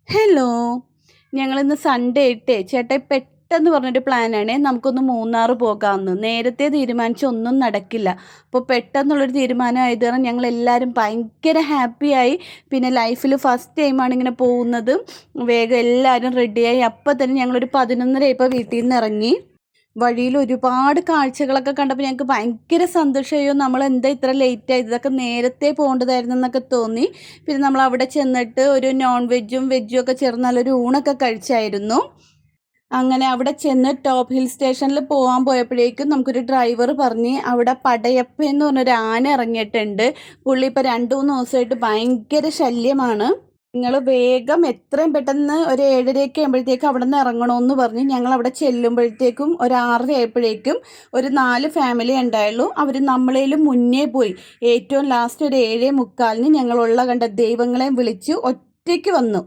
Hello. ഞങ്ങളിന്ന് Sunday ഇട്ടേ ചേട്ടാ പെട്ടെന്ന് പറഞ്ഞൊരു പ്ലാനാണ് നമുക്കൊന്ന് മൂന്നാർ പോകാമെന്ന്. നേരത്തെ തീരുമാനിച്ച ഒന്നും നടക്കില്ല. അപ്പോൾ പെട്ടെന്നുള്ളൊരു തീരുമാനമായത് കാരണം ഞങ്ങളെല്ലാവരും ഭയങ്കര ഹാപ്പിയായി. പിന്നെ ലൈഫിൽ ഫസ്റ്റ് ടൈമാണ് ഇങ്ങനെ പോകുന്നത്. വേഗം എല്ലാവരും റെഡിയായി. അപ്പം തന്നെ ഞങ്ങളൊരു 11:30 ആയപ്പോൾ വീട്ടിൽ നിന്ന് ഇറങ്ങി. വഴിയിൽ ഒരുപാട് കാഴ്ചകളൊക്കെ കണ്ടപ്പോൾ ഞങ്ങൾക്ക് ഭയങ്കര സന്തോഷമായോ, നമ്മളെന്താ ഇത്ര ലേറ്റ് ആയത്, ഇതൊക്കെ നേരത്തെ പോകേണ്ടതായിരുന്നു എന്നൊക്കെ തോന്നി. പിന്നെ നമ്മൾ അവിടെ ചെന്നിട്ട് ഒരു നോൺ വെജും വെജും ഒക്കെ ചേർന്ന് നല്ലൊരു ഊണൊക്കെ കഴിച്ചായിരുന്നു. അങ്ങനെ അവിടെ ചെന്ന് ടോപ്പ് ഹിൽ സ്റ്റേഷനിൽ പോകാൻ പോയപ്പോഴേക്കും നമുക്കൊരു ഡ്രൈവർ പറഞ്ഞ് അവിടെ പടയപ്പ എന്ന് പറഞ്ഞൊരു ആന ഇറങ്ങിയിട്ടുണ്ട്. പുള്ളി ഇപ്പോൾ 2-3 ദിവസമായിട്ട് ഭയങ്കര ശല്യമാണ്. നിങ്ങൾ വേഗം എത്രയും പെട്ടെന്ന് ഒരു 7:30 ആകുമ്പോഴത്തേക്കും അവിടെ നിന്ന് ഇറങ്ങണമെന്ന് പറഞ്ഞ് ഞങ്ങൾ അവിടെ ചെല്ലുമ്പോഴത്തേക്കും ഒരു 6:30 ആയപ്പോഴേക്കും ഒരു 4 ഫാമിലി ഉണ്ടായുള്ളൂ. അവർ നമ്മളേലും മുന്നേ പോയി. ഏറ്റവും ലാസ്റ്റ് ഒരു 7:45 ഞങ്ങളുള്ള കണ്ട ദൈവങ്ങളെയും വിളിച്ച് ഒറ്റയ്ക്ക് വന്നു.